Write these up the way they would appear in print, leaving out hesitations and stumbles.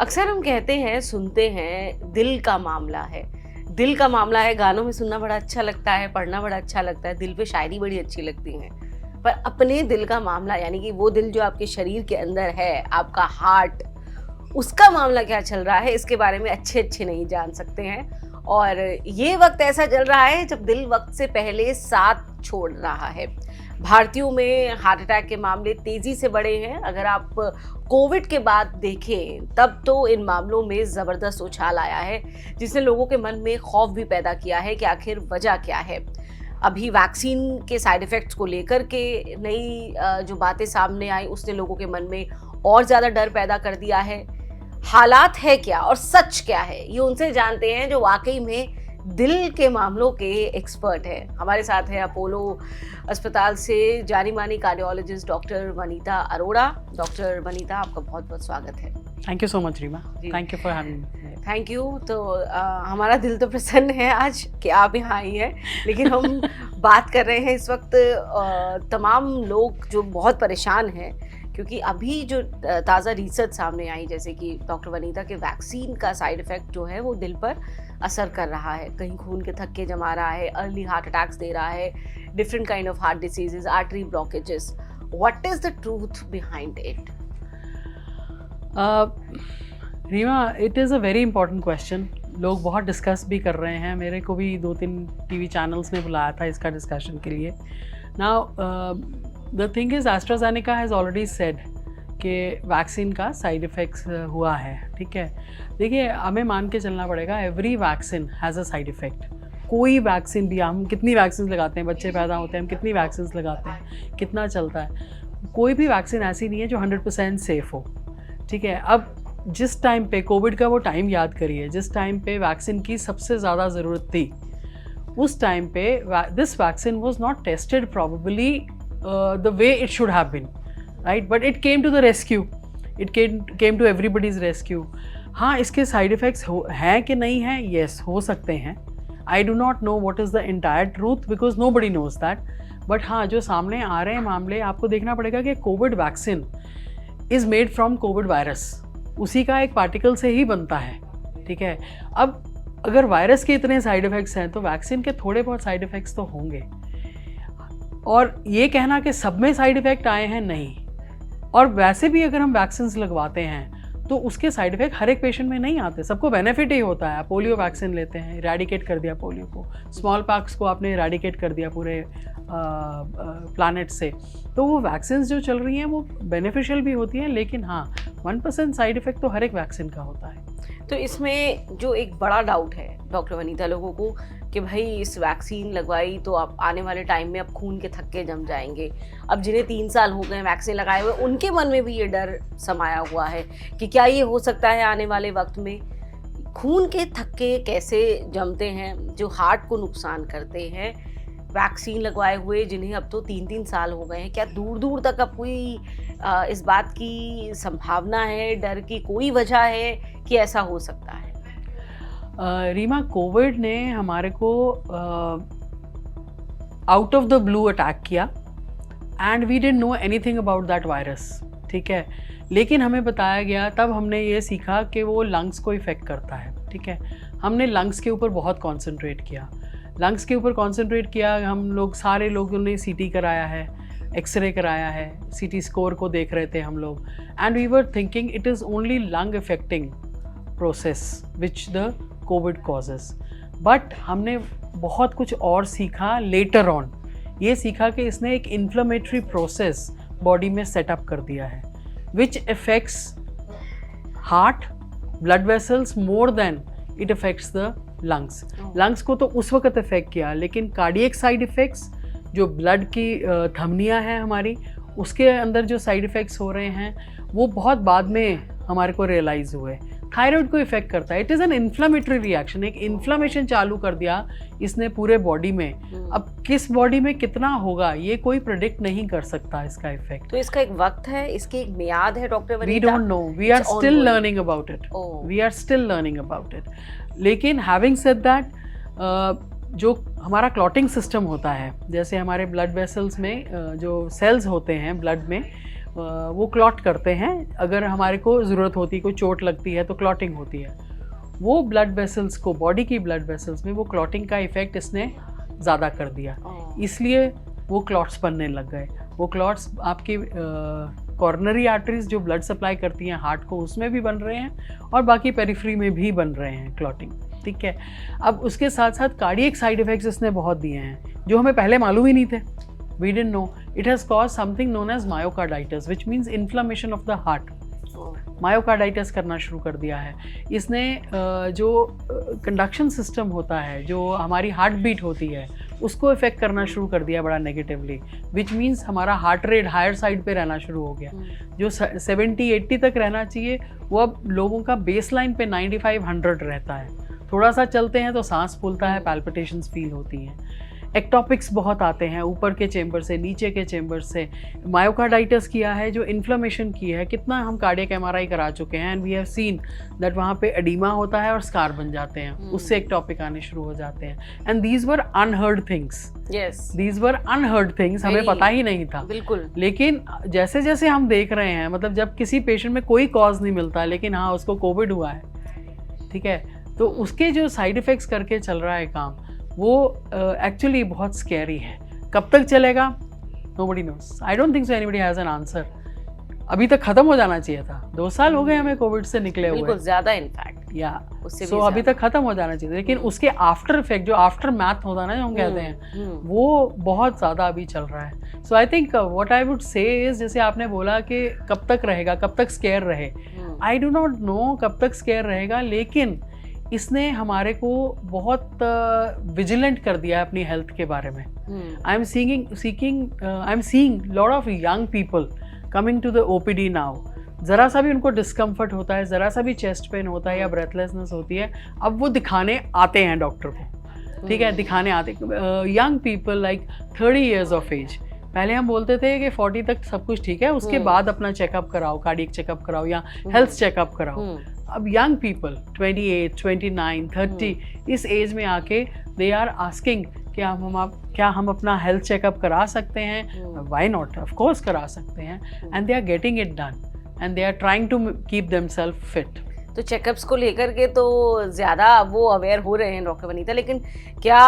अक्सर हम कहते हैं, सुनते हैं, दिल का मामला है। दिल का मामला है, गानों में सुनना बड़ा अच्छा लगता है, पढ़ना बड़ा अच्छा लगता है, दिल पे शायरी बड़ी अच्छी लगती है। पर अपने दिल का मामला, यानी कि वो दिल जो आपके शरीर के अंदर है, आपका हार्ट, उसका मामला क्या चल रहा है, इसके बारे में अच्छे नहीं जान सकते हैं। और ये वक्त ऐसा चल रहा है जब दिल वक्त से पहले साथ छोड़ रहा है। भारतीयों में हार्ट अटैक के मामले तेजी से बढ़े हैं। अगर आप कोविड के बाद देखें तब तो इन मामलों में ज़बरदस्त उछाल आया है, जिसने लोगों के मन में खौफ भी पैदा किया है कि आखिर वजह क्या है। अभी वैक्सीन के साइड इफ़ेक्ट्स को लेकर के नई जो बातें सामने आई, उसने लोगों के मन में और ज़्यादा डर पैदा कर दिया है। हालात है क्या और सच क्या है, ये उनसे जानते हैं जो वाकई में दिल के मामलों के एक्सपर्ट हैं। हमारे साथ है अपोलो अस्पताल से जानी मानी cardiologist doctor Vanita Arora. Doctor Vanita, आपका बहुत बहुत स्वागत है। Thank you so much Reema, thank you for having me. Thank you. तो हमारा दिल तो प्रसन्न है आज कि आप यहाँ आई हैं, लेकिन हम बात कर रहे हैं इस वक्त तमाम लोग जो बहुत परेशान हैं, क्योंकि अभी जो ताज़ा रिसर्च सामने आई, जैसे कि डॉक्टर वनीता के वैक्सीन का साइड इफ़ेक्ट जो है वो दिल पर असर कर रहा है, कहीं खून के थक्के जमा रहा है, अर्ली हार्ट अटैक्स दे रहा है, different kind of heart diseases, artery blockages. What is the truth behind it? Reema, it is a very important question. लोग बहुत डिस्कस भी कर रहे हैं, मेरे को भी 2-3 टीवी चैनल्स ने बुलाया था इसका डिस्कशन के लिए। Now the thing is, AstraZeneca has already said कि वैक्सीन का साइड इफ़ेक्ट्स हुआ है। ठीक है, देखिए हमें मान के चलना पड़ेगा, every vaccine has a side effect. कोई वैक्सीन भी, हम कितनी वैक्सीन लगाते हैं, बच्चे पैदा होते हैं हम कितनी वैक्सीन लगाते हैं, कितना चलता है, कोई भी वैक्सीन ऐसी नहीं है जो 100% सेफ़ हो। ठीक है, अब जिस टाइम पे कोविड का वो टाइम याद करिए, जिस टाइम पे वैक्सीन की सबसे ज़्यादा ज़रूरत थी, उस टाइम पे this vaccine was not tested probably the way it should have been, right, but it came to the rescue, it came to everybody's rescue. हाँ, इसके साइड इफ़ेक्ट्स हैं कि नहीं हैं, येस, हो सकते हैं। I do not know what is the entire truth because nobody knows that, but हाँ, जो सामने आ रहे हैं मामले, आपको देखना पड़ेगा कि Covid vaccine is made from Covid virus, उसी का एक पार्टिकल से ही बनता है। ठीक है, अब अगर वायरस के इतने साइड इफ़ेक्ट्स हैं तो वैक्सीन के थोड़े बहुत साइड इफ़ेक्ट्स तो होंगे। और ये कहना कि सब में साइड इफ़ेक्ट आए हैं, नहीं। और वैसे भी अगर हम वैक्सीन लगवाते हैं तो उसके साइड इफ़ेक्ट हर एक पेशेंट में नहीं आते, सबको बेनिफिट ही होता है। पोलियो वैक्सीन लेते हैं, इरेडिकेट कर दिया पोलियो को, स्मॉल पॉक्स को आपने इरेडिकेट कर दिया पूरे प्लानट से। तो वो वैक्सीन जो चल रही हैं वो बेनिफिशियल भी होती हैं, लेकिन हाँ, 1% साइड इफ़ेक्ट तो हर एक वैक्सीन का होता है। तो इसमें जो एक बड़ा डाउट है डॉक्टर वनीता लोगों को, कि भाई इस वैक्सीन लगवाई तो अब आने वाले टाइम में अब खून के थक्के जम जाएंगे। अब जिन्हें 3 साल हो गए वैक्सीन लगाए हुए, उनके मन में भी ये डर समाया हुआ है कि क्या ये हो सकता है आने वाले वक्त में। खून के थक्के कैसे जमते हैं जो हार्ट को नुकसान करते हैं, वैक्सीन लगवाए हुए जिन्हें अब तो 3-3 साल हो गए हैं, क्या दूर दूर तक अब कोई इस बात की संभावना है, डर की कोई वजह है कि ऐसा हो सकता है? रीमा, कोविड ने हमारे को out of the blue attack किया and we didn't know anything about that virus. ठीक है, लेकिन हमें बताया गया, तब हमने ये सीखा कि वो लंग्स को इफ़ेक्ट करता है। ठीक है, हमने लंग्स के ऊपर बहुत कॉन्सेंट्रेट किया, लंग्स के ऊपर कॉन्सेंट्रेट किया। हम लोग, सारे लोगों ने CT कराया है, एक्सरे कराया है, CT स्कोर को देख रहे थे हम लोग, and we were thinking it is only lung affecting process which the Covid causes. But हमने बहुत कुछ और सीखा लेटर ऑन। ये सीखा कि इसने एक इन्फ्लेमेटरी प्रोसेस बॉडी में सेटअप कर दिया है which affects heart, blood vessels more than it affects the lungs. Lungs को तो उस वक्त इफेक्ट किया, लेकिन कार्डियक साइड इफ़ेक्ट्स, जो ब्लड की धमनियाँ हैं हमारी, उसके अंदर जो साइड इफ़ेक्ट्स हो रहे हैं वो बहुत बाद में हमारे को रियलाइज़ हुए। थायराइड को इफेक्ट करता है, it is an inflammatory reaction, एक इन्फ्लेमेशन चालू कर दिया इसने पूरे बॉडी में। अब किस बॉडी में कितना होगा ये कोई प्रेडिक्ट नहीं कर सकता इसका इफेक्ट। तो इसका एक वक्त है, इसकी एक मियाद है doctor Vanita? We don't know, we are still learning about it, we are still learning about it. लेकिन हैविंग सेड दैट, जो हमारा क्लॉटिंग सिस्टम होता है, जैसे हमारे ब्लड वेसल्स में जो सेल्स होते हैं ब्लड में, वो क्लॉट करते हैं। अगर हमारे को ज़रूरत होती है, कोई चोट लगती है तो क्लॉटिंग होती है। वो ब्लड वेसल्स को, बॉडी की ब्लड वेसल्स में वो क्लॉटिंग का इफेक्ट इसने ज़्यादा कर दिया, इसलिए वो क्लॉट्स बनने लग गए। वो क्लॉट्स आपकी कॉर्नरी आर्टरीज जो ब्लड सप्लाई करती हैं हार्ट को, उसमें भी बन रहे हैं और बाकी पेरिफेरी में भी बन रहे हैं क्लॉटिंग, ठीक है। अब उसके साथ साथ कार्डियक साइड इफेक्ट्स इसने बहुत दिए हैं जो हमें पहले मालूम ही नहीं थे। We didn't know it has cause something known as myocarditis which means inflammation of the heart. Myocarditis करना शुरू कर दिया है इसने। जो कंडक्शन सिस्टम होता है, जो हमारी हार्ट बीट होती है, उसको इफेक्ट करना शुरू कर दिया बड़ा नेगेटिवली, विच मीन्स हमारा हार्ट रेट हायर साइड पे रहना शुरू हो गया। जो 70-80 तक रहना चाहिए वो अब लोगों का बेस लाइन पे 95-100 रहता है। थोड़ा सा चलते हैं तो सांस फूलता है, पैल्पिटेशंस फील होती हैं। एक्टॉपिक्स बहुत आते हैं ऊपर के चेंबर से, नीचे के चेंबर से। मायोकार्डाइटिस किया है, जो इन्फ्लेमेशन की है, कितना हम कार्डियक एमआरआई करा चुके हैं and we have seen that वहाँ पे एडिमा होता है और स्कार बन जाते हैं, उससे एक्टॉपिक आने शुरू हो जाते हैं। And these were unheard things, these were unheard things, हमें पता ही नहीं था बिल्कुल। लेकिन जैसे जैसे हम देख रहे हैं, मतलब जब किसी पेशेंट में कोई कॉज नहीं मिलता लेकिन हाँ उसको कोविड हुआ है, ठीक है, तो उसके जो साइड इफ़ेक्ट्स करके चल रहा है काम, वो एक्चुअली बहुत स्कैरी है। कब तक चलेगा nobody nose. I don't think so anybody has an answer. अभी तक खत्म हो जाना चाहिए था। 2 साल हो गए हमें कोविड से निकले हुए, बिल्कुल ज़्यादा इनफैक्ट, या सो अभी तक खत्म हो जाना चाहिए, लेकिन उसके आफ्टर इफेक्ट, जो आफ्टर मैथ होता है ना, जो हम कहते हैं, वो बहुत ज़्यादा अभी चल रहा है। So I think what I would say is, जैसे आपने बोला कि कब तक रहेगा, कब तक स्केयर रहे, आई डू नॉट नो कब तक स्केयर रहेगा, लेकिन इसने हमारे को बहुत विजिलेंट कर दिया है अपनी हेल्थ के बारे में। I am seeing lot of young people coming to the OPD now. ज़रा सा भी उनको डिस्कम्फर्ट होता है, ज़रा सा भी चेस्ट पेन होता है या ब्रेथलेसनेस होती है, अब वो दिखाने आते हैं डॉक्टर को, ठीक है, दिखाने आते। Young people like 30 years of age. पहले हम बोलते थे कि 40 तक सब कुछ ठीक है, उसके बाद अपना चेकअप कराओ, कार्डियक चेकअप कराओ या हेल्थ चेकअप कराओ। अब यंग पीपल 28, 29, 30 इस एज में आके दे आर आस्किंग क्या हम अपना हेल्थ चेकअप करा सकते हैं? व्हाई नॉट, ऑफ कोर्स करा सकते हैं। And they are getting it done and they are trying to keep themselves fit. तो चेकअप्स को लेकर के तो ज़्यादा वो अवेयर हो रहे हैं डॉक्टर वनीता, लेकिन क्या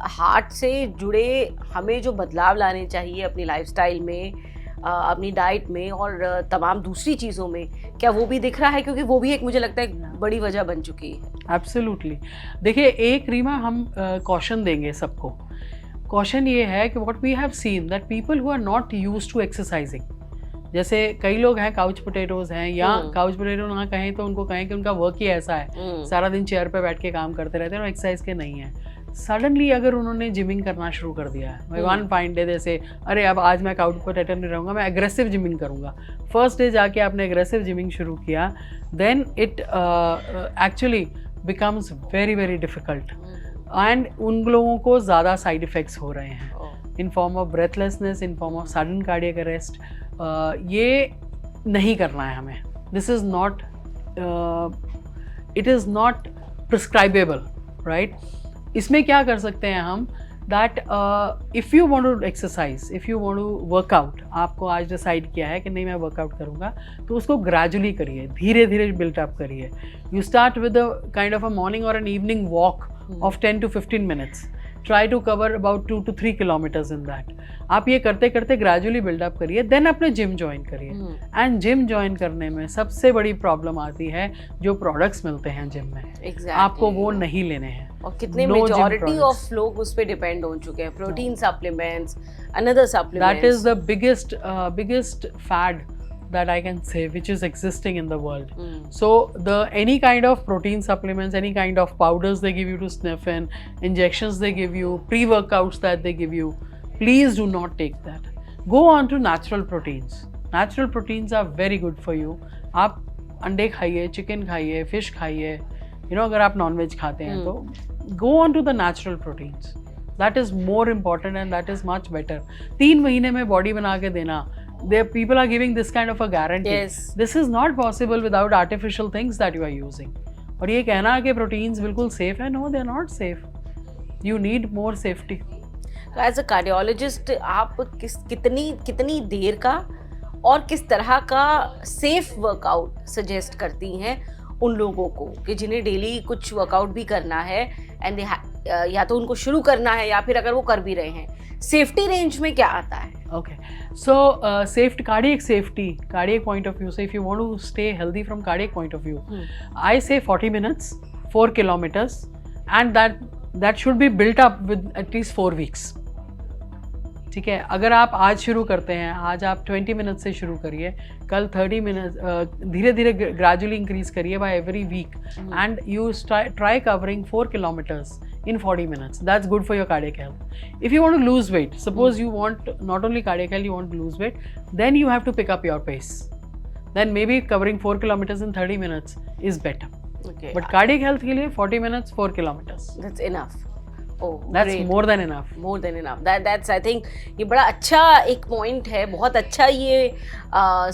हार्ट से जुड़े हमें जो बदलाव लाने चाहिए अपनी लाइफस्टाइल में, अपनी डाइट में और तमाम दूसरी चीज़ों में, क्या वो भी दिख रहा है? क्योंकि वो भी एक, मुझे लगता है, बड़ी वजह बन चुकी है। एब्सोल्युटली। देखिए, एक रीमा हम कॉशन देंगे सबको। कॉशन ये है कि what we have seen that people who are not used to exercising, जैसे कई लोग हैं काउच पोटैटोज हैं, या काउच पोटैटो ना कहें तो उनको कहें कि उनका वर्क ही ऐसा है, सारा दिन चेयर पे बैठ के काम करते रहते हैं और एक्सरसाइज के नहीं है। सडनली अगर उन्होंने जिमिंग करना शुरू कर दिया है, वन फाइन डे जैसे, अरे अब आज मैं काउच पोटैटो नहीं रहूँगा, मैं एग्रेसिव जिमिंग करूँगा, फर्स्ट डे जाके आपने एग्रेसिव जिमिंग शुरू किया, then it actually becomes very very difficult and उन लोगों को ज़्यादा साइड इफ़ेक्ट्स हो रहे हैं in form of breathlessness, in form of sudden cardiac arrest. ये नहीं करना है हमें। This is not, it is not prescribable, right. इसमें क्या कर सकते हैं हम, that if you want to exercise, if you want to workout, आपको आज डिसाइड किया है कि नहीं मैं वर्कआउट करूँगा, तो उसको ग्रेजुअली करिए, धीरे धीरे बिल्टअप करिए। You start with a kind of a morning और an evening walk of 10 to 15 minutes. Try to cover about 2 to 3 kilometers in that. आप ये करते करते ग्रेजुअली बिल्डअप करिए, देन अपने जिम ज्वाइन करिए। एंड जिम ज्वाइन करने में सबसे बड़ी प्रॉब्लम आती है जो प्रोडक्ट्स मिलते हैं जिम में, आपको वो नहीं लेने हैं। और कितने मेजॉरिटी ऑफ लोग उस पे डिपेंड हो चुके हैं, protein supplements, another supplements. That is the biggest fad that I can say which is existing in the world. So any kind of protein supplements, any kind of powders they give you to sniff in, injections they give you, pre-workouts that they give you, please do not take that. Go on to natural proteins. Natural proteins are very good for you. आप अंडे खाइए, chicken खाइए, fish खाइए, अगर आप nonveg खाते हैं तो go on to the natural proteins. That is more important and that is much better. 3 महीने में बॉडी बना के देना, people are giving this kind of a guarantee. Yes. This is not possible without artificial things that you are using. और ये कहना कि proteins बिल्कुल सेफ है, no they are not safe. You need more safety. As a cardiologist, आप कितनी देर का और किस तरह का सेफ वर्कआउट सजेस्ट करती हैं उन लोगों को कि जिन्हें डेली कुछ वर्कआउट भी करना है एंड या तो उनको शुरू करना है या फिर अगर वो कर भी रहे हैं, सेफ्टी रेंज में क्या आता है? Okay, so cardiac point of view. So if you want to stay healthy from cardiac point of view, I say 40 minutes, 4 kilometers, and that should be built up with at least 4 weeks. ठीक है, अगर आप आज शुरू करते हैं, आज आप 20 मिनट से शुरू करिए, कल 30 मिनट, धीरे धीरे ग्रेजुअली इंक्रीज करिए by every week, and you try covering 4 kilometers in 40 minutes. That's good for your cardiac health. If you want to lose weight, suppose you want not only cardiac health, you want to lose weight, then you have to pick up your pace. Then maybe covering 4 kilometers in 30 minutes is better. Okay. But cardiac health के लिए 40 minutes, 4 kilometers. That's enough. Oh, that's great. more than enough. More than enough. That's I think ये बड़ा अच्छा एक point है, बहुत अच्छा ये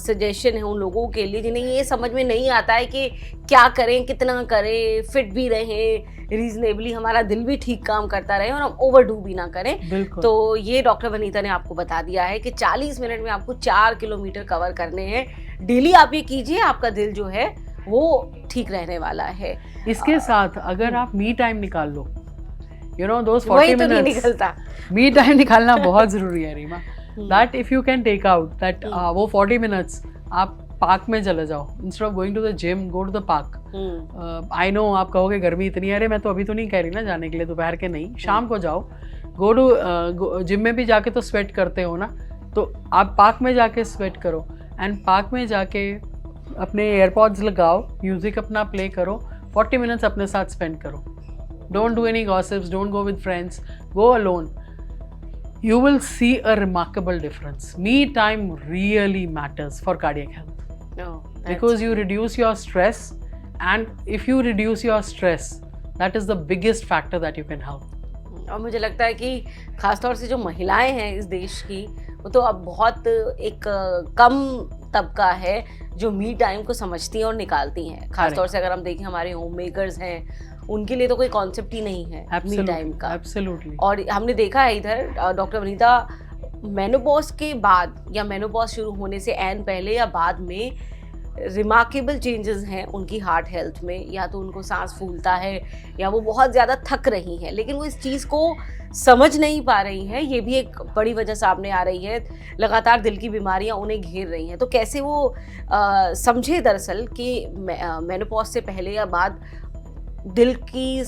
सजेशन है उन लोगों के लिए जिन्हें ये समझ में नहीं आता है कि क्या करें, कितना करें, फिट भी रहें, रीजनेबली हमारा दिल भी ठीक काम करता रहे और हम ओवरडू भी ना करें। तो ये डॉक्टर वनीता ने आपको बता दिया है कि 40 मिनट में आपको 4 किलोमीटर कवर करने हैं। डेली आप ये कीजिए, आपका दिल जो है वो ठीक रहने वाला है। इसके साथ अगर आप मी टाइम निकाल लो, you know those 40 तो नहीं minutes निकलता, मी टाइम निकालना बहुत जरूरी है Reema. that if you can take out that वो 40 minutes आप पार्क में चले जाओ, instead of going to the gym, go to the park. I know आप कहोगे गर्मी इतनी है, अरे मैं तो अभी तो नहीं कह रही ना जाने के लिए, दोपहर के नहीं, शाम को जाओ, गो टू जिम में भी जाके तो स्वेट करते हो ना, तो आप पार्क में जाके स्वेट करो, एंड पार्क में जाके अपने एयरपॉड्स लगाओ, म्यूजिक अपना प्ले करो, 40 मिनट्स अपने साथ स्पेंड करो। Don't do any gossips, don't go with friends, go alone. You will see a remarkable difference. Me time really matters for cardiac health. No, because you reduce your stress, and if you reduce your stress, that is the biggest factor that you can help. और मुझे लगता है कि खासतौर से जो महिलाएं हैं इस देश की, वो तो अब बहुत एक कम तबका है जो मी टाइम को समझती हैं और निकालती हैं। खासतौर से अगर हम देखें हमारे होम मेकर्स हैं, उनके लिए तो कोई कॉन्सेप्ट ही नहीं है मी टाइम का। Absolutely. और हमने देखा है इधर डॉक्टर वनीता, मेनोपॉज के बाद या मेनोपॉज शुरू होने से एन पहले या बाद में रिमार्केबल चेंजेस हैं उनकी हार्ट हेल्थ में। या तो उनको सांस फूलता है या वो बहुत ज़्यादा थक रही हैं, लेकिन वो इस चीज़ को समझ नहीं पा रही हैं। ये भी एक बड़ी वजह सामने आ रही है, लगातार दिल की बीमारियां उन्हें घेर रही हैं। तो कैसे वो समझे दरअसल कि मेनोपॉज से पहले या बाद दिल की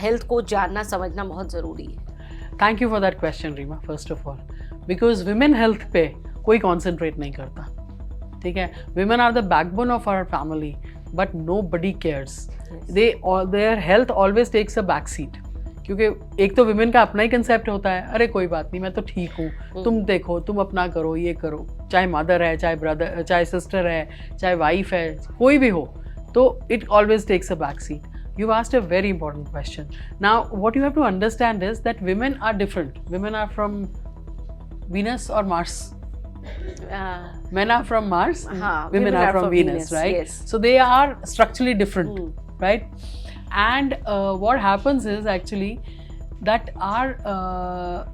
हेल्थ को जानना समझना बहुत ज़रूरी है। Thank you for that question Reema, first of all, because women health पे कोई कॉन्सेंट्रेट नहीं करता, ठीक है। Women are the backbone of our family, but nobody cares, their health always takes a back seat, क्योंकि एक तो विमेन का अपना ही कंसेप्ट होता है, अरे कोई बात नहीं, मैं तो ठीक हूँ, तुम देखो, तुम अपना करो, ये करो, चाहे मदर है, चाहे ब्रदर, चाहे सिस्टर है, चाहे वाइफ है, कोई भी हो, तो it always takes a back seat. You've asked a very important question. Now, what you have to understand is that women are different. Women are from Venus or Mars. Men are from Mars. Women are from Venus, right? Yes. So they are structurally different, right? And what happens is actually that our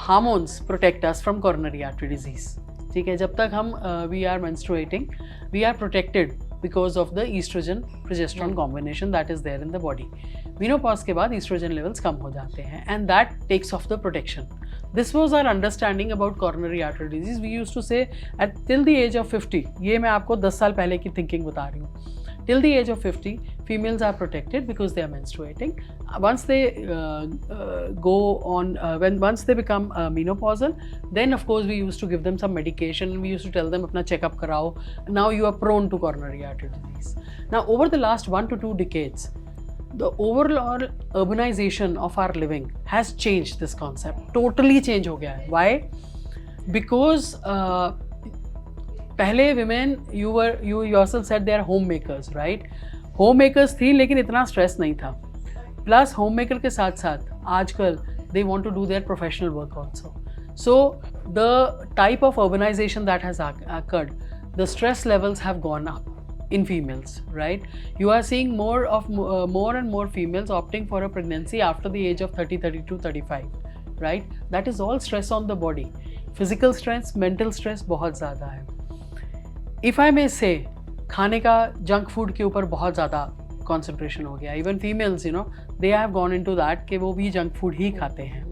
hormones protect us from coronary artery disease. ठीक है, जब तक हम we are menstruating, we are protected because of the estrogen progesterone combination that is there in the body. Menopause के बाद estrogen levels कम हो जाते हैं, and that takes off the protection. This was our understanding about coronary artery disease. We used to say at till the age of 50, ये मैं आपको 10 साल पहले की thinking बता रही हूँ, till the age of 50 females are protected because they are menstruating. Once they go on, once they become menopausal, then of course we used to give them some medication, and we used to tell them apna check up karao, now you are prone to coronary artery disease. Now over the last 1 to 2 decades, the overall urbanization of our living has changed this concept, totally change हो गया है. Why? Because पहले women, you yourself said they are homemakers, right? Homemakers थी, लेकिन इतना stress नहीं था. Plus homemaker के साथ साथ आजकल they want to do their professional work also. So the type of urbanization that has occurred, the stress levels have gone up in females, right? You are seeing more and more females opting for a pregnancy after the age of 30, 32, 35, right? That is all stress on the body. Physical stress, mental stress बहुत ज़्यादा है. If I मे से, खाने का junk food के ऊपर बहुत ज़्यादा कॉन्सेंट्रेशन हो गया. Even females, you know, they have gone into that कि वो भी जंक फूड ही खाते हैं.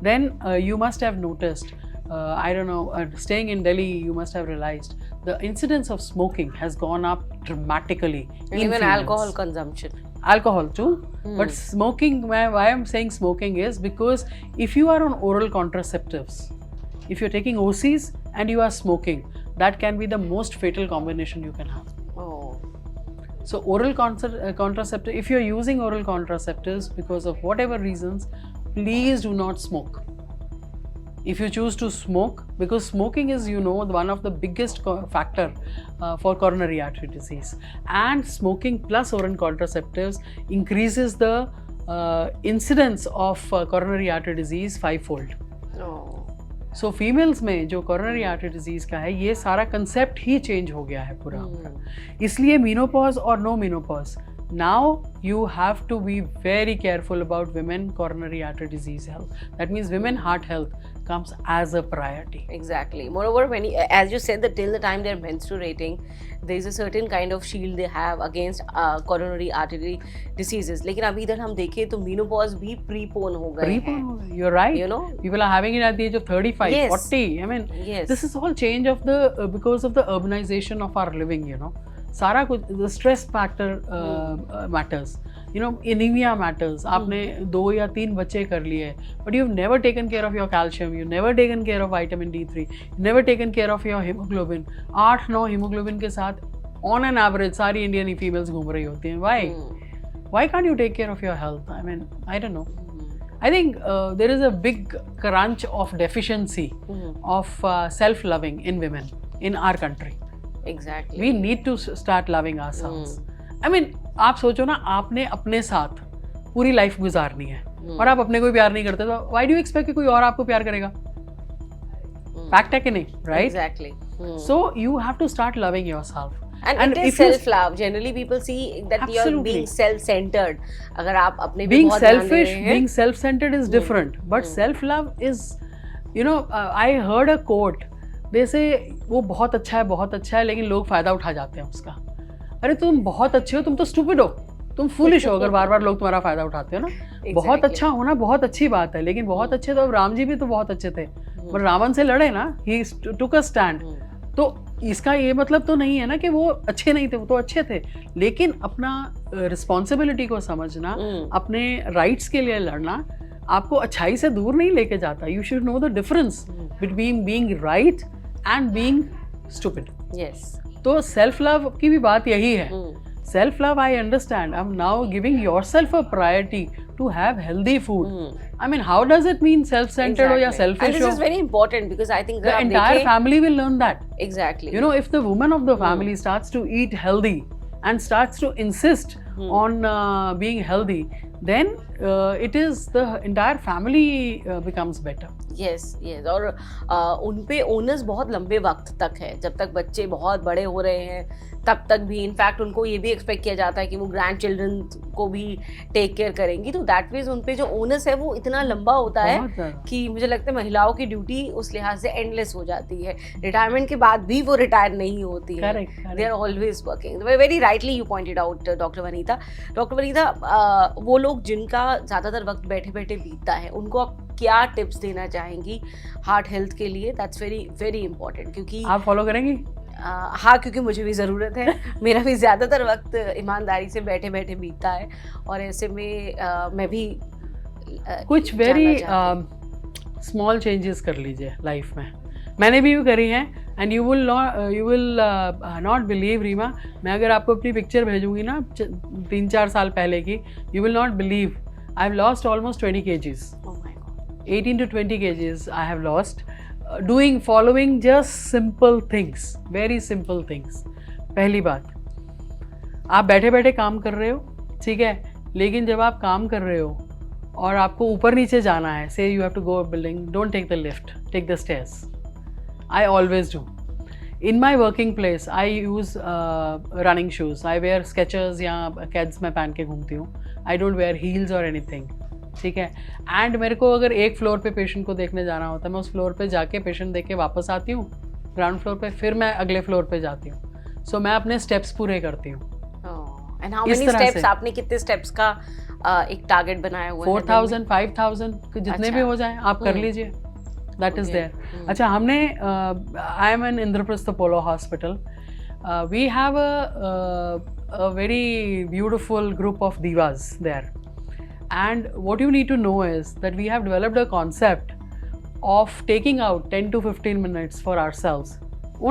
Then you must have noticed, I don't know, staying in Delhi, you must have realized the incidence of smoking has gone up dramatically. And even females. alcohol consumption. Alcohol too, but smoking, why I'm saying smoking is because if you are on oral contraceptives, if you're taking OCs and you are smoking, that can be the most fatal combination you can have. Oh. So oral contraceptive, if you're using oral contraceptives because of whatever reasons, please do not smoke. If you choose to smoke, because smoking is, you know, one of the biggest factor for coronary artery disease, and smoking plus oral contraceptives increases the incidence of coronary artery disease 5-fold. Oh. So females में जो coronary artery disease का है, ये सारा concept ही change हो गया है पूरा. इसलिए menopause और no menopause, now you have to be very careful about women coronary artery disease health. That means women heart health comes as a priority. Exactly. Moreover, when as you said, that till the time they're menstruating, there is a certain kind of shield they have against coronary artery diseases. लेकिन अभी इधर हम देखें तो menopause भी prepone हो गए हैं. You're right. You know, people are having it at the age of 35, yes. 40. I mean, yes. This is all change of the because of the urbanization of our living. You know, सारा कुछ, the stress factor matters. You know, anemia matters. आपने 2 या 3 बच्चे कर लिए, but you've never taken care of your calcium, you've never taken care of vitamin D3, you've never taken care of your hemoglobin. 8-9 hemoglobin के साथ on an average सारी Indian females घूम रही होती हैं. Why? Why can't you take care of your health? I mean, I don't know. I think there is a big crunch of deficiency of self-loving in women in our country. Exactly. We need to start loving ourselves. I mean, आप सोचो ना, आपने अपने साथ पूरी life गुजारनी है और आप अपने को भी प्यार नहीं करते, तो why do you expect कि कोई और आपको प्यार करेगा? Fact है कि नहीं, right? Exactly. So you have to start loving yourself. And it is self-love. Generally, people see that you are being self-centered. अगर आप अपने पे बहुत ध्यान दे रहे हैं. Being self-centered is different, but self-love is, you know, I heard a quote. They say वो बहुत अच्छा है, लेकिन लोग फायदा उठा जाते हैं उसका. अरे तुम बहुत अच्छे हो, तुम तो स्टूपिड हो, तुम फूलिश हो अगर बार बार लोग तुम्हारा फायदा उठाते हो ना. बहुत अच्छा होना बहुत अच्छी बात है, लेकिन बहुत अच्छे तो अब राम जी भी तो बहुत अच्छे थे, पर रावण से लड़े ना, he took a stand. तो इसका ये मतलब तो नहीं है ना कि वो अच्छे नहीं थे, वो तो अच्छे थे, लेकिन अपना रिस्पॉन्सिबिलिटी को समझना, अपने राइट्स के लिए लड़ना आपको अच्छाई से दूर नहीं लेके जाता. You should know the difference between being right and being stupid. Yes. तो सेल्फ लव की भी बात यही है. Self love, I understand. I'm now giving yourself a priority to have healthy food. I mean, how does it mean self-centered or selfish? And this is very important because I think the entire family will learn that. Exactly. You know, if the woman of the family starts to eat healthy and starts to insist on being healthy, then it is the entire family becomes better. Yes, yes. और उन पे onus बहुत लंबे वक्त तक है, जब तक बच्चे बहुत बड़े हो रहे हैं तब तक भी. इनफैक्ट उनको ये भी एक्सपेक्ट किया जाता है कि वो ग्रैंड चिल्ड्रन को भी टेक केयर करेंगी, तो दैट मीन्स उन पे जो ओनस है वो इतना लंबा होता है कि मुझे लगता है महिलाओं की ड्यूटी उस लिहाज से एंडलेस हो जाती है. रिटायरमेंट के बाद भी वो रिटायर नहीं होती है. They are always working. Very rightly you pointed out doctor Vanita. Doctor Vanita, वो लोग जिनका ज़्यादातर वक्त बैठे बैठे बीतता है, उनको आप क्या टिप्स देना चाहेंगी हार्ट हेल्थ के लिए? That's very very important. क्योंकि आप फॉलो करेंगी? हाँ, क्योंकि मुझे भी ज़रूरत है. मेरा भी ज़्यादातर वक्त ईमानदारी से बैठे बैठे बीतता है, और ऐसे में मैं भी कुछ वेरी स्मॉल चेंजेस कर लीजिए लाइफ में. मैंने भी करी हैं, and you will not believe Reema, मैं अगर आपको अपनी पिक्चर भेजूंगी ना 3-4 साल पहले की, you will not believe. I have lost almost 20 kgs. 18 to 20 kgs I have lost. Following just simple things, very simple things. पहली बात, आप बैठे बैठे काम कर रहे हो, ठीक है, लेकिन जब आप काम कर रहे हो और आपको ऊपर नीचे जाना है, say you have to go a building, don't take the lift, take the stairs. I always do. In my working place, I use running shoes. I wear Skechers या Keds में पहन के घूमती हूँ. I don't wear heels or anything. ठीक है. And मेरे को अगर एक फ्लोर पे पेशेंट को देखने जाना होता है, मैं उस फ्लोर पे जाके पेशेंट देख के वापस आती हूँ ग्राउंड फ्लोर पे, फिर मैं अगले फ्लोर पे जाती हूँ. सो मैं अपने स्टेप्स पूरे करती हूँ। एंड हाउ इस मेनी तरह स्टेप्स, से। आपने कितने स्टेप्स का एक टारगेट बनाया हुआ है? 4000 5000 जितने भी अच्छा। हो जाए आप कर लीजिए, दैट इज Okay. देयर। अच्छा, हमने I am in Indraprastha Apollo hospital, we have a very beautiful group of divas there, and what you need to know is that we have developed a concept of taking out 10 to 15 minutes for ourselves.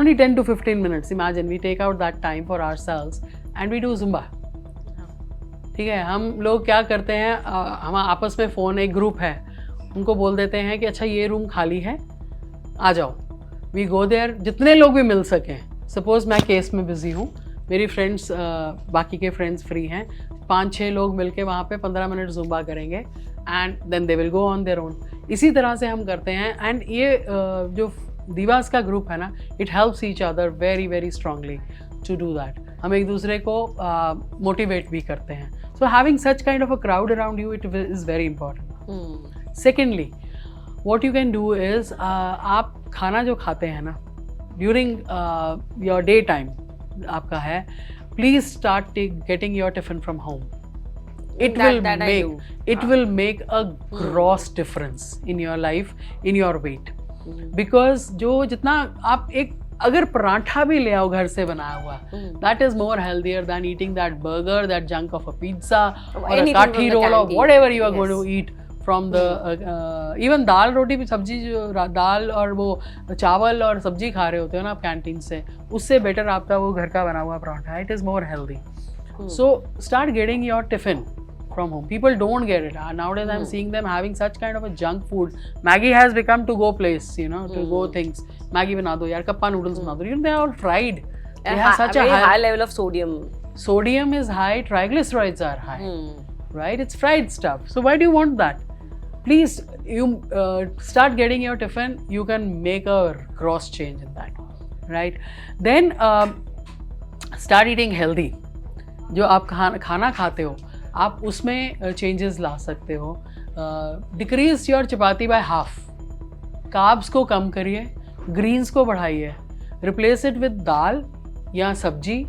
Only 10 to 15 minutes, imagine we take out that time for ourselves and we do Zumba. ठीक है, हम लोग क्या करते हैं, हम आपस में फ़ोन, एक ग्रुप है, उनको बोल देते हैं कि अच्छा ये रूम खाली है, आ जाओ। वी गो देयर, जितने लोग भी मिल सकें। सपोज़ मैं केस में बिज़ी हूँ, मेरी फ्रेंड्स, बाकी के फ्रेंड्स फ्री हैं, 5-6 लोग मिलके वहाँ पे 15 मिनट जुम्बा करेंगे and then they will go on their own. इसी तरह से हम करते हैं, एंड ये जो दिवास का ग्रुप है ना, it helps each other very very strongly to do that. हम एक दूसरे को मोटिवेट भी करते हैं। So having such kind of a crowd around you, it is very important. Secondly, what you can do is, आप खाना जो खाते हैं ना ड्यूरिंग योर डे टाइम आपका है, please start getting your tiffin from home. It will make a gross difference in your life, in your weight. Because जो जितना आप एक अगर पराठा भी ले आओ घर से बनाया हुआ, that is more healthier than eating that burger, that junk of a pizza or a kathi roll or whatever you are going to eat from the even दाल रोटी भी, सब्जी जो दाल और वो चावल और सब्जी खा रहे होते हो ना आप कैंटीन से, उससे बेटर आपका वो घर का बना हुआ paratha. It is more healthy. So start getting your tiffin from home. People don't get it. Nowadays I'm seeing them having such kind of a junk food. Maggie has become to go place, you know, to go things. Maggie बना दो यार, kappa noodles बना दो. You know, they are all fried. They have such a high level of sodium. Sodium is high, triglycerides are high. Right? It's fried stuff. So why do you want that? Please, you start getting your tiffin. You can make a gross change in that. Right? Then start eating healthy. जो आप खाना खाते हो आप उसमें changes ला सकते हो. Decrease your chapati by half. Carbs को कम करिए, ग्रीन्स को बढ़ाइए, रिप्लेस इट विद दाल या सब्जी,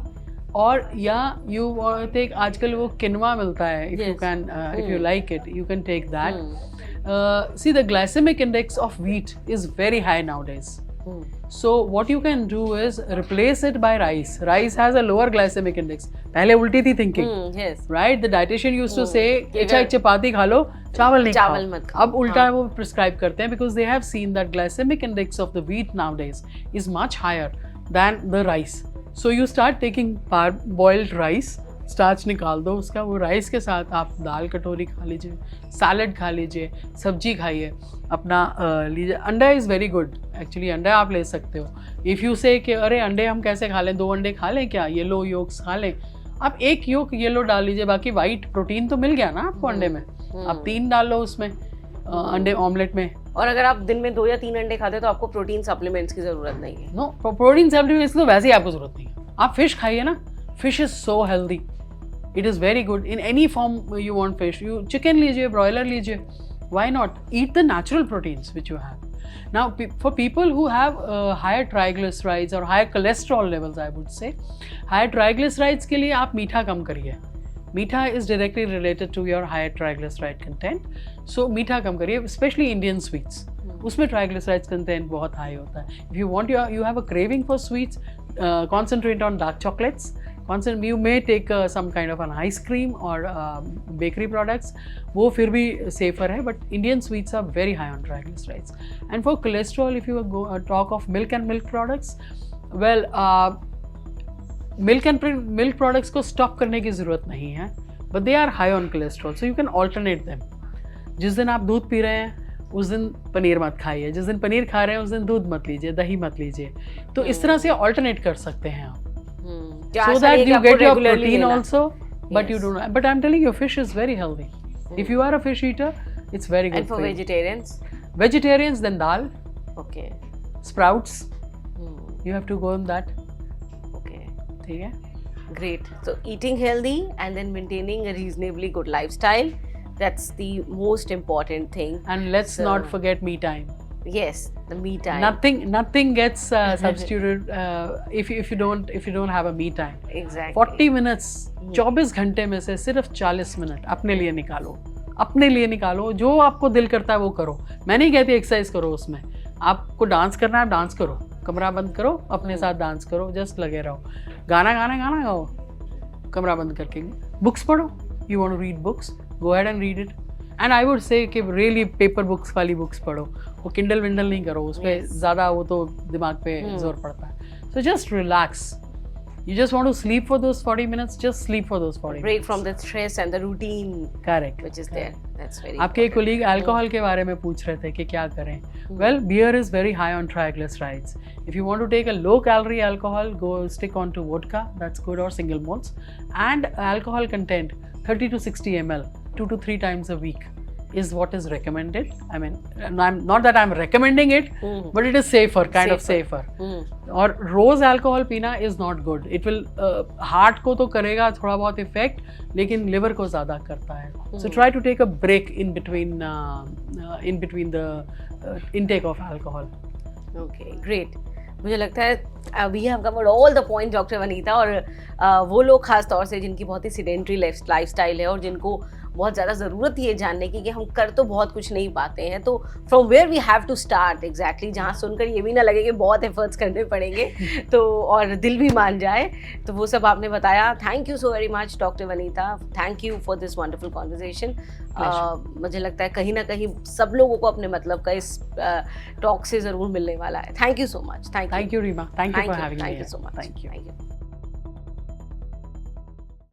और या यू टेक, आजकल वो किनवा मिलता है, if you can, if you like it you can take that. See the glycemic index of wheat is very high nowadays. So what you can do is replace it by rice. Rice has a lower glycemic index. पहले उल्टी थी thinking, right? The dietitian used to say, अच्छा एक चपाती खा लो, चावल नहीं खाओ. अब उल्टा वो prescribe करते हैं because they have seen that glycemic index of the wheat nowadays is much higher than the rice. So you start taking boiled rice, starch निकाल दो उसका, वो राइस के साथ आप दाल कटोरी खा लीजिए, सैलड खा लीजिए, सब्जी खाइए, अपना लीजिए. अंडा इज़ वेरी गुड एक्चुअली, अंडा आप ले सकते हो. इफ़ यू से कि अरे अंडे हम कैसे खा लें, 2 अंडे खा लें क्या, येलो योक्स खा लें, आप एक योक येलो डाल लीजिए, बाकी वाइट प्रोटीन तो मिल गया ना आपको अंडे में. आप 3 डाल लो उसमें अंडे ऑमलेट में. और अगर आप दिन में 2 या 3 अंडे खाते हो तो आपको प्रोटीन सप्लीमेंट्स की ज़रूरत नहीं है. नो, प्रोटीन सप्लीमेंट्स की तो वैसे ही आपको ज़रूरत नहीं है. आप फिश खाइए ना, fish is so healthy. It is very good in any form you want fish. You chicken लीजिए, broiler लीजिए. Why not? Eat the natural proteins which you have. Now, for people who have higher triglycerides or higher cholesterol levels, I would say, higher triglycerides के लिए आप मीठा कम करिए. मीठा is directly related to your higher triglyceride content. So मीठा कम करिए, especially Indian sweets. उसमें triglycerides content बहुत high होता है. If you want you have a craving for sweets, concentrate on dark chocolates. You may take some kind of an ice cream or bakery products. वो फिर भी safer है, but Indian sweets are very high on triglycerides. And for cholesterol, if you talk of milk and milk products, well, milk products को stop करने की ज़रूरत नहीं है, but they are high on cholesterol, so you can alternate them. जिस दिन आप दूध पी रहे हैं उस दिन पनीर मत खाइए, जिस दिन पनीर खा रहे हैं उस दिन दूध मत लीजिए, दही मत लीजिए. तो इस तरह से alternate कर सकते हैं आप. So that you get your protein also, but you don't. But I'm telling you, fish is very healthy. If you are a fish eater, it's very good. And for vegetarians? Vegetarians, then dal. Okay. Sprouts. You have to go on that. Okay. ठीक है. Great. So eating healthy and then maintaining a reasonably good lifestyle. That's the most important thing. And let's not forget me time. Yes, the me time. Nothing gets substituted if you don't have a me time. Exactly. 40 minutes 24 घंटे में से सिर्फ 40 minute अपने लिए निकालो, जो आपको दिल करता है वो करो। मैं नहीं कहती एक्सरसाइज करो, उसमें आपको डांस करना है, डांस करो, कमरा बंद करो, अपने साथ डांस करो, जस्ट लगे रहो, गाना गाओ, कमरा बंद करके। बुक्स पढ़ो, you want to read books, go ahead and read it. And I would say कि रियली पेपर बुक्स वाली बुक्स पढ़ो, वो किंडल विंडल नहीं करो, उस पर ज़्यादा वो तो दिमाग पे जोर पड़ता है। So just relax, you just want to sleep for those 40 minutes, just sleep for those 40 break minutes. from the stress and the routine Correct. which is there. That's very आपके एक कोलीग अल्कोहल के बारे में पूछ रहे थे कि क्या करें. Well, beer is very high on triglycerides. If you want to take a low calorie alcohol, go stick on to vodka, that's good, or single malts. And alcohol content 30 to 60 ml 2 to 3 times a week is what is recommended. I mean, not that I'm recommending it, but it is safer, kind of safer. और रोज alcohol पीना is not good. It will heart को तो करेगा थोड़ा बहुत effect, लेकिन liver को ज़्यादा करता है. So try to take a break in between the intake of alcohol. Okay, great. मुझे लगता है we have covered all the point doctor Vanita. और वो लोग खास तौर से जिनकी बहुत ही सीडेंट्री लाइफस्टाइल है और जिनको बहुत ज़्यादा ज़रूरत ये जानने की कि हम कर तो बहुत कुछ नहीं पाते हैं, तो from where we have to start exactly, जहाँ सुनकर ये भी ना लगे कि बहुत एफर्ट्स करने पड़ेंगे तो और दिल भी मान जाए, तो वो सब आपने बताया. Thank you so very much doctor Vanita. Thank you for this wonderful conversation. मुझे लगता है कहीं ना कहीं सब लोगों को अपने मतलब का इस टॉक से ज़रूर मिलने वाला है. Thank you so much. Thank you Reema. Thank you for having me. Thank you so much. Thank you.